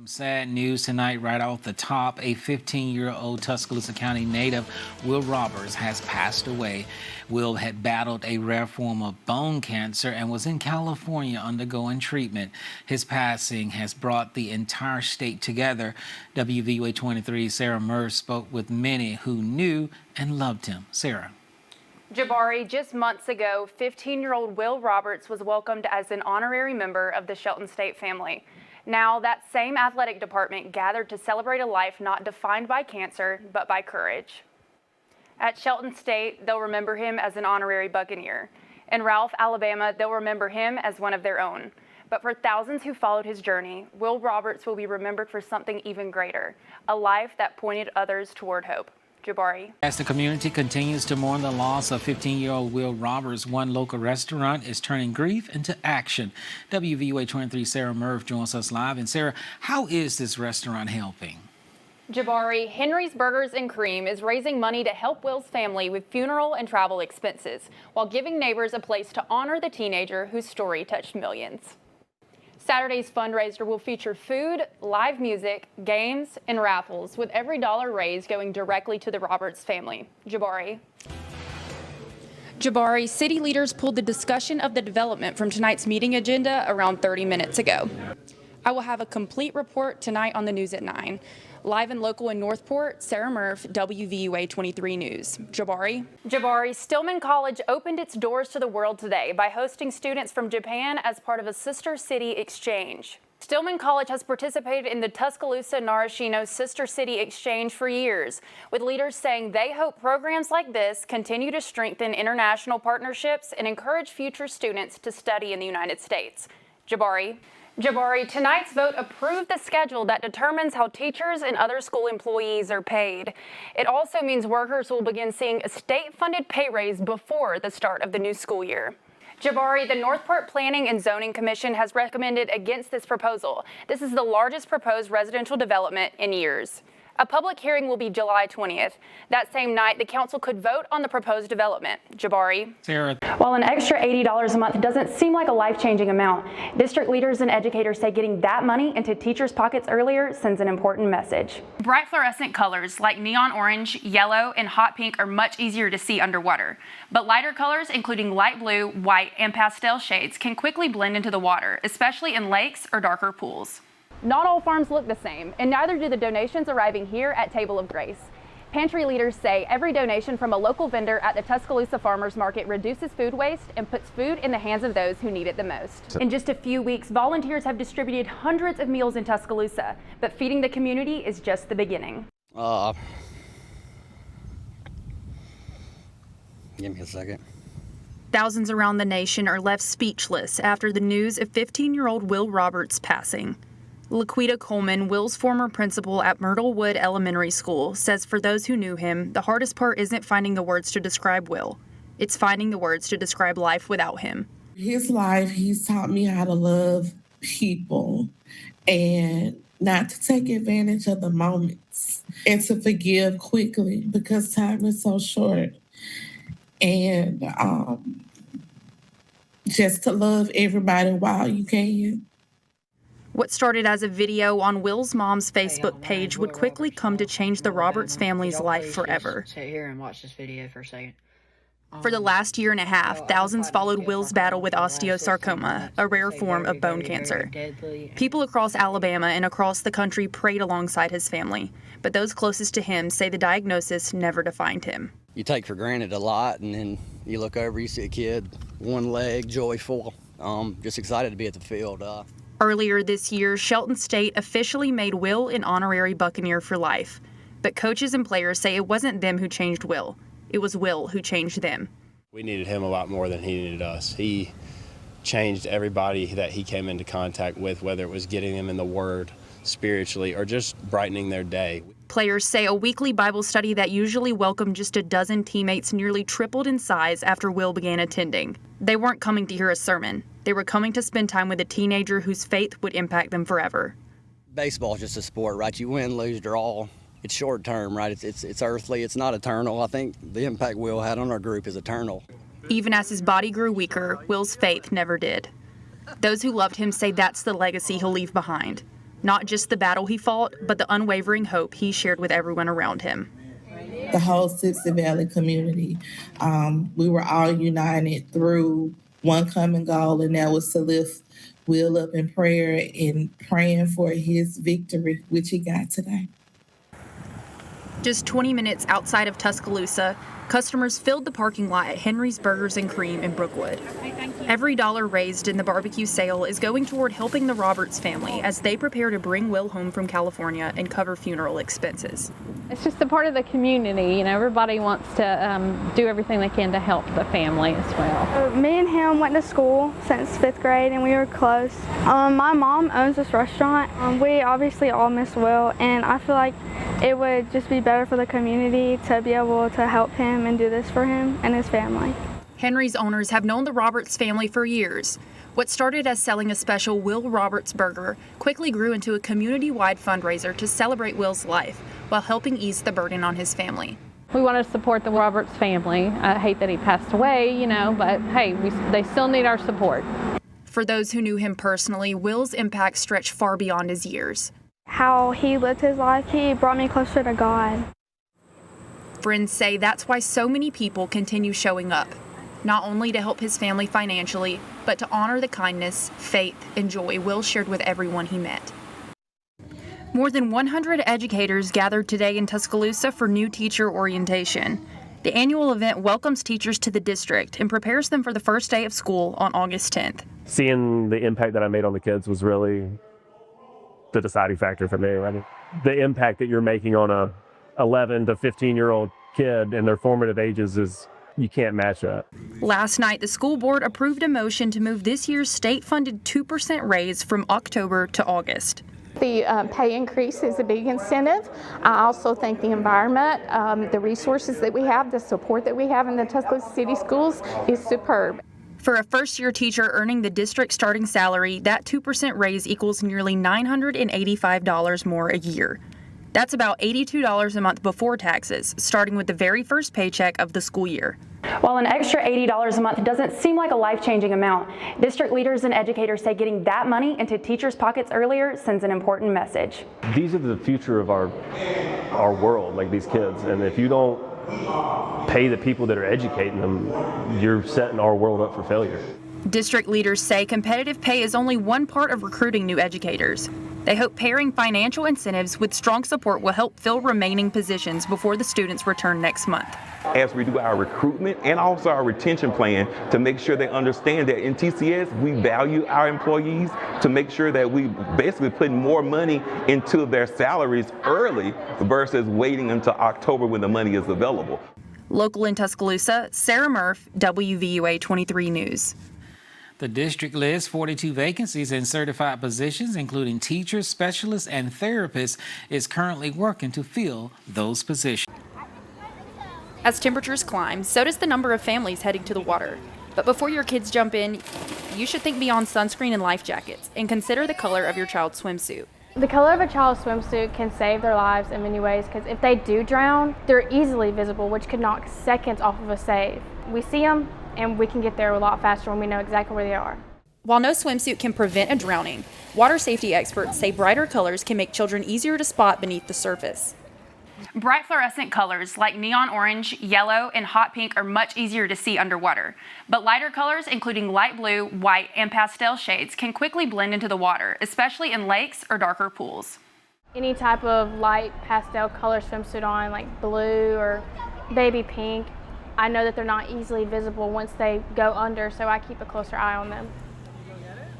Some sad news tonight right off the top. A 15-year-old Tuscaloosa County native, Will Roberts, has passed away. Will had battled a rare form of bone cancer and was in California undergoing treatment. His passing has brought the entire state together. WVUA 23's Sarah Murph spoke with many who knew and loved him. Sarah. Jabari, just months ago, 15-year-old Will Roberts was welcomed as an honorary member of the Shelton State family. Now, that same athletic department gathered to celebrate a life not defined by cancer, but by courage. At Shelton State, they'll remember him as an honorary Buccaneer. In Ralph, Alabama, they'll remember him as one of their own. But for thousands who followed his journey, Will Roberts will be remembered for something even greater, a life that pointed others toward hope. Jabari. As the community continues to mourn the loss of 15-year-old Will Roberts, one local restaurant is turning grief into action. WVUA 23 Sarah Murph joins us live. And Sarah, how is this restaurant helping? Jabari, Henry's Burgers and Cream is raising money to help Will's family with funeral and travel expenses, while giving neighbors a place to honor the teenager whose story touched millions. Saturday's fundraiser will feature food, live music, games, and raffles, with every dollar raised going directly to the Roberts family. Jabari. Jabari, city leaders pulled the discussion of the development from tonight's meeting agenda around 30 minutes ago. I will have a complete report tonight on the news at 9. Live and local in Northport, Sarah Murph, WVUA 23 News. Jabari. Jabari, Stillman College opened its doors to the world today by hosting students from Japan as part of a Sister City Exchange. Stillman College has participated in the Tuscaloosa-Narashino Sister City Exchange for years, with leaders saying they hope programs like this continue to strengthen international partnerships and encourage future students to study in the United States. Jabari. Jabari, tonight's vote approved the schedule that determines how teachers and other school employees are paid. It also means workers will begin seeing a state-funded pay raise before the start of the new school year. Jabari, the Northport Planning and Zoning Commission has recommended against this proposal. This is the largest proposed residential development in years. A public hearing will be July 20th. That same night, the council could vote on the proposed development. Jabari. Sarah. While an extra $80 a month doesn't seem like a life-changing amount, district leaders and educators say getting that money into teachers' pockets earlier sends an important message. Bright fluorescent colors like neon orange, yellow, and hot pink are much easier to see underwater. But lighter colors, including light blue, white, and pastel shades, can quickly blend into the water, especially in lakes or darker pools. Not all farms look the same, and neither do the donations arriving here at Table of Grace. Pantry leaders say every donation from a local vendor at the Tuscaloosa Farmers Market reduces food waste and puts food in the hands of those who need it the most. In just a few weeks, volunteers have distributed hundreds of meals in Tuscaloosa, but feeding the community is just the beginning. Give me a second. Thousands around the nation are left speechless after the news of 15-year-old Will Roberts passing. Laquita Coleman, Will's former principal at Myrtlewood Elementary School, says for those who knew him, the hardest part isn't finding the words to describe Will. It's finding the words to describe life without him. His life, he's taught me how to love people and not to take advantage of the moments and to forgive quickly because time is so short. And just to love everybody while you can. What started as a video on Will's mom's Facebook page would quickly come to change the Roberts family's life forever. Sit here and watch this video for a second. For the last year and a half, thousands followed Will's battle with osteosarcoma, a rare form of bone cancer. People across Alabama and across the country prayed alongside his family, but those closest to him say the diagnosis never defined him. You take for granted a lot, and then you look over, you see a kid, one leg, joyful, just excited to be at the field. Earlier this year, Shelton State officially made Will an honorary Buccaneer for life. But coaches and players say it wasn't them who changed Will. It was Will who changed them. We needed him a lot more than he needed us. He changed everybody that he came into contact with, whether it was getting them in the Word spiritually or just brightening their day. Players say a weekly Bible study that usually welcomed just a dozen teammates nearly tripled in size after Will began attending. They weren't coming to hear a sermon. They were coming to spend time with a teenager whose faith would impact them forever. Baseball is just a sport, right? You win, lose, draw. It's short term, right? It's earthly. It's not eternal. I think the impact Will had on our group is eternal. Even as his body grew weaker, Will's faith never did. Those who loved him say that's the legacy he'll leave behind. Not just the battle he fought, but the unwavering hope he shared with everyone around him. The whole Sixty Valley community, we were all united through one common goal, and that was to lift Will up in prayer and praying for his victory, which he got today. Just 20 minutes outside of Tuscaloosa, customers filled the parking lot at Henry's Burgers and Cream in Brookwood. Every dollar raised in the barbecue sale is going toward helping the Roberts family as they prepare to bring Will home from California and cover funeral expenses. It's just a part of the community. You know, everybody wants to do everything they can to help the family as well. Me and him went to school since 5th grade and we were close. My mom owns this restaurant. We obviously all miss Will, and I feel like it would just be better for the community to be able to help him and do this for him and his family. Henry's owners have known the Roberts family for years. What started as selling a special Will Roberts burger quickly grew into a community-wide fundraiser to celebrate Will's life while helping ease the burden on his family. We want to support the Roberts family. I hate that he passed away, you know, but hey, they still need our support. For those who knew him personally, Will's impact stretched far beyond his years. How he lived his life, he brought me closer to God. Friends say that's why so many people continue showing up, not only to help his family financially, but to honor the kindness, faith, and joy Will shared with everyone he met. More than 100 educators gathered today in Tuscaloosa for new teacher orientation. The annual event welcomes teachers to the district and prepares them for the first day of school on August 10th. Seeing the impact that I made on the kids was really the deciding factor for me. I mean, the impact that you're making on a 11 to 15-year-old kid in their formative ages is, you can't match that. Last night, the school board approved a motion to move this year's state-funded 2% raise from October to August. The pay increase is a big incentive. I also think the environment, the resources that we have, the support that we have in the Tuscaloosa City Schools is superb. For a first-year teacher earning the district starting salary, that 2% raise equals nearly $985 more a year. That's about $82 a month before taxes, starting with the very first paycheck of the school year. While an extra $80 a month doesn't seem like a life-changing amount, district leaders and educators say getting that money into teachers' pockets earlier sends an important message. These are the future of our world, like these kids, and if you don't pay the people that are educating them, you're setting our world up for failure. District leaders say competitive pay is only one part of recruiting new educators. They hope pairing financial incentives with strong support will help fill remaining positions before the students return next month. As we do our recruitment and also our retention plan to make sure they understand that in TCS we value our employees, to make sure that we basically put more money into their salaries early versus waiting until October when the money is available. Local in Tuscaloosa, Sarah Murph, WVUA 23 News. The district lists 42 vacancies in certified positions, including teachers, specialists, and therapists, is currently working to fill those positions. As temperatures climb, so does the number of families heading to the water. But before your kids jump in, you should think beyond sunscreen and life jackets and consider the color of your child's swimsuit. The color of a child's swimsuit can save their lives in many ways, because if they do drown, they're easily visible, which could knock seconds off of a save. We see them, and we can get there a lot faster when we know exactly where they are. While no swimsuit can prevent a drowning, water safety experts say brighter colors can make children easier to spot beneath the surface. Bright fluorescent colors like neon orange, yellow, and hot pink are much easier to see underwater. But lighter colors, including light blue, white, and pastel shades, can quickly blend into the water, especially in lakes or darker pools. Any type of light pastel color swimsuit on, like blue or baby pink, I know that they're not easily visible once they go under, so I keep a closer eye on them.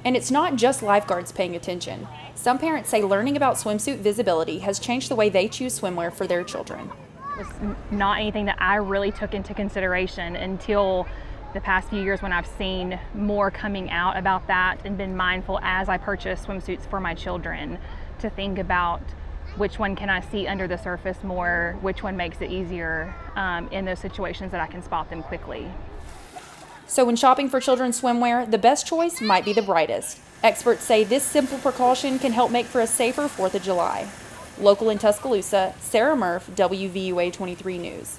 And it's not just lifeguards paying attention. Some parents say learning about swimsuit visibility has changed the way they choose swimwear for their children. It's not anything that I really took into consideration until the past few years, when I've seen more coming out about that and been mindful as I purchase swimsuits for my children to think about which one can I see under the surface more, which one makes it easier in those situations that I can spot them quickly. So when shopping for children's swimwear, the best choice might be the brightest. Experts say this simple precaution can help make for a safer 4th of July. Local in Tuscaloosa, Sarah Murph, WVUA 23 News.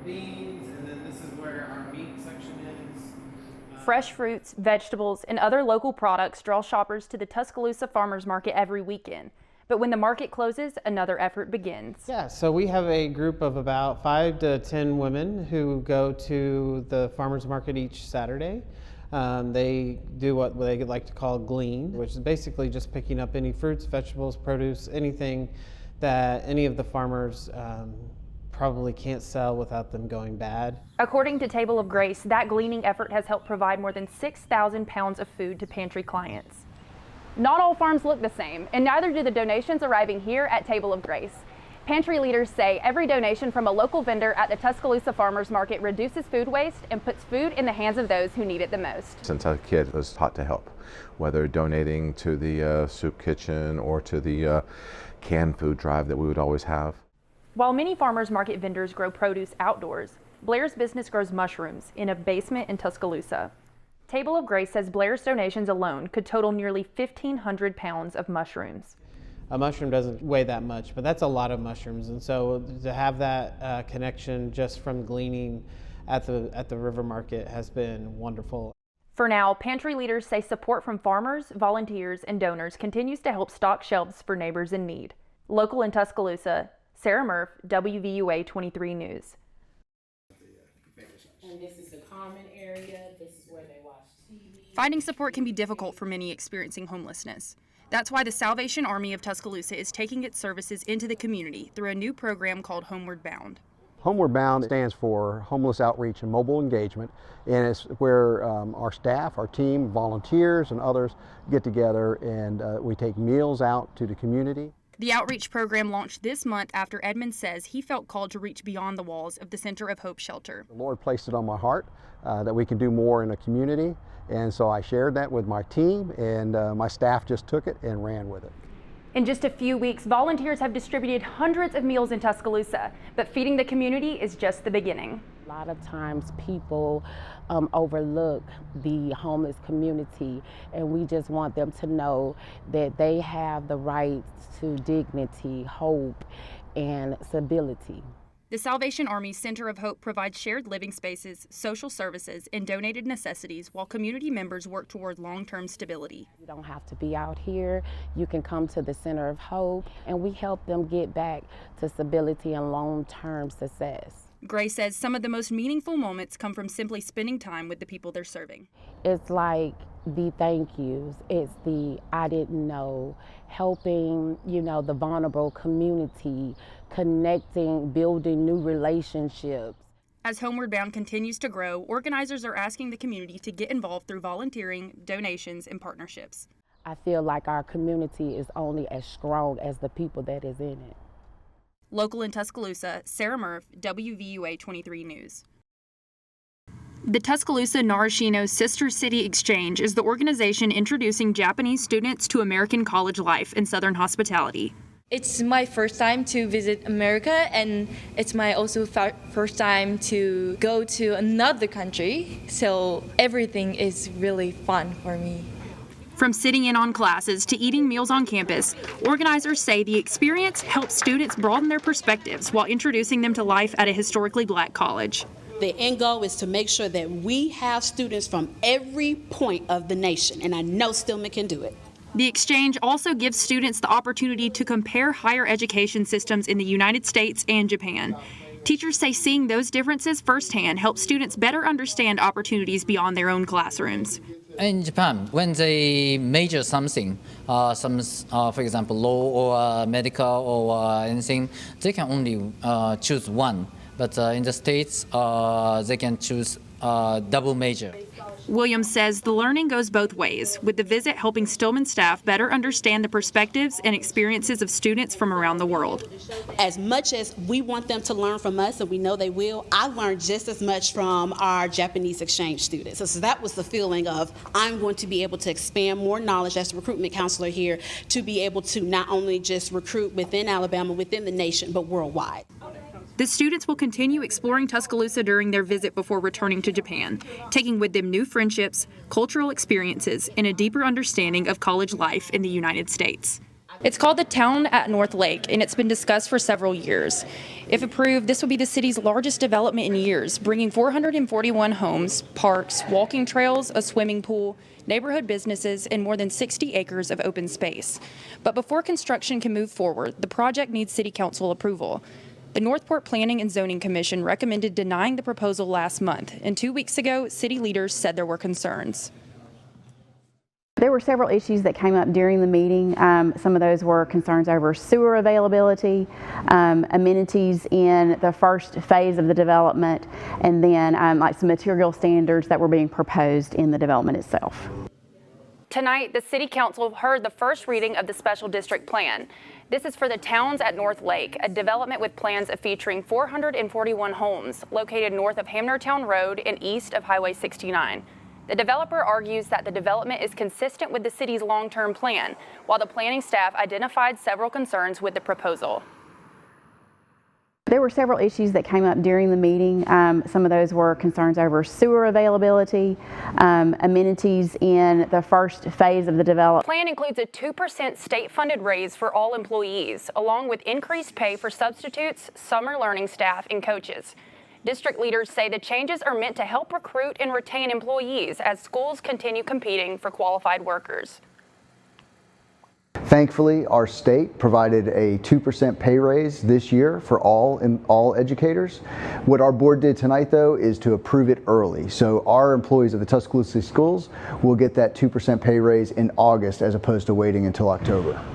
Beans, and then this is where our meat section is. Fresh fruits, vegetables, and other local products draw shoppers to the Tuscaloosa Farmers Market every weekend. But when the market closes, another effort begins. Yeah, so we have a group of about 5 to 10 women who go to the farmers market each Saturday. They do what they like to call glean, which is basically just picking up any fruits, vegetables, produce, anything that any of the farmers probably can't sell without them going bad. According to Table of Grace, that gleaning effort has helped provide more than 6,000 pounds of food to pantry clients. Not all farms look the same, and neither do the donations arriving here at Table of Grace. Pantry leaders say every donation from a local vendor at the Tuscaloosa Farmers Market reduces food waste and puts food in the hands of those who need it the most. Since a kid was taught to help, whether donating to the soup kitchen or to the canned food drive that we would always have. While many farmers market vendors grow produce outdoors, Blair's business grows mushrooms in a basement in Tuscaloosa. Table of Grace says Blair's donations alone could total nearly 1,500 pounds of mushrooms. A mushroom doesn't weigh that much, but that's a lot of mushrooms, and so to have that connection just from gleaning at the river market has been wonderful. For now, pantry leaders say support from farmers, volunteers, and donors continues to help stock shelves for neighbors in need. Local in Tuscaloosa, Sarah Murph, WVUA 23 News. And this is the common area. This is where they watch TV. Finding support can be difficult for many experiencing homelessness. That's why the Salvation Army of Tuscaloosa is taking its services into the community through a new program called Homeward Bound. Homeward Bound stands for Homeless Outreach and Mobile Engagement, and it's where our staff, our team, volunteers, and others get together and we take meals out to the community. The outreach program launched this month after Edmund says he felt called to reach beyond the walls of the Center of Hope shelter. The Lord placed it on my heart that we can do more in a community, and so I shared that with my team, and my staff just took it and ran with it. In just a few weeks, volunteers have distributed hundreds of meals in Tuscaloosa, but feeding the community is just the beginning. A lot of times people overlook the homeless community, and we just want them to know that they have the right to dignity, hope, and stability. The Salvation Army's Center of Hope provides shared living spaces, social services, and donated necessities while community members work toward long-term stability. You don't have to be out here. You can come to the Center of Hope, and we help them get back to stability and long-term success. Gray says some of the most meaningful moments come from simply spending time with the people they're serving. It's like the thank yous, it's the I didn't know, helping, the vulnerable community, connecting, building new relationships. As Homeward Bound continues to grow, organizers are asking the community to get involved through volunteering, donations, and partnerships. I feel like our community is only as strong as the people that is in it. Local in Tuscaloosa, Sarah Murph, WVUA 23 News. The Tuscaloosa Narashino Sister City Exchange is the organization introducing Japanese students to American college life and Southern hospitality. It's my first time to visit America, and it's my also first time to go to another country, so everything is really fun for me. From sitting in on classes to eating meals on campus, organizers say the experience helps students broaden their perspectives while introducing them to life at a historically Black college. The end goal is to make sure that we have students from every point of the nation, and I know Stillman can do it. The exchange also gives students the opportunity to compare higher education systems in the United States and Japan. Teachers say seeing those differences firsthand helps students better understand opportunities beyond their own classrooms. In Japan, when they major something, for example, law or medical or anything, they can only choose one. But in the States, they can choose double major. Williams says the learning goes both ways, with the visit helping Stillman staff better understand the perspectives and experiences of students from around the world. As much as we want them to learn from us, and we know they will, I learned just as much from our Japanese exchange students. So that was the feeling of, I'm going to be able to expand more knowledge as a recruitment counselor here to be able to not only just recruit within Alabama, within the nation, but worldwide. The students will continue exploring Tuscaloosa during their visit before returning to Japan, taking with them new friendships, cultural experiences, and a deeper understanding of college life in the United States. It's called the Town at North Lake, and it's been discussed for several years. If approved, this will be the city's largest development in years, bringing 441 homes, parks, walking trails, a swimming pool, neighborhood businesses, and more than 60 acres of open space. But before construction can move forward, the project needs City Council approval. The Northport Planning and Zoning Commission recommended denying the proposal last month, and 2 weeks ago, city leaders said there were concerns. There were several issues that came up during the meeting. Some of those were concerns over sewer availability, amenities in the first phase of the development, and then like some material standards that were being proposed in the development itself. Tonight, the City Council heard the first reading of the Special District Plan. This is for the Towns at North Lake, a development with plans of featuring 441 homes located north of Hamnertown Road and east of Highway 69. The developer argues that the development is consistent with the city's long-term plan, while the planning staff identified several concerns with the proposal. There were several issues that came up during the meeting. Some of those were concerns over sewer availability, amenities in the first phase of the development. The plan includes a 2% state-funded raise for all employees, along with increased pay for substitutes, summer learning staff, and coaches. District leaders say the changes are meant to help recruit and retain employees as schools continue competing for qualified workers. Thankfully, our state provided a 2% pay raise this year for all educators. What our board did tonight, though, is to approve it early. So our employees of the Tuscaloosa schools will get that 2% pay raise in August as opposed to waiting until October.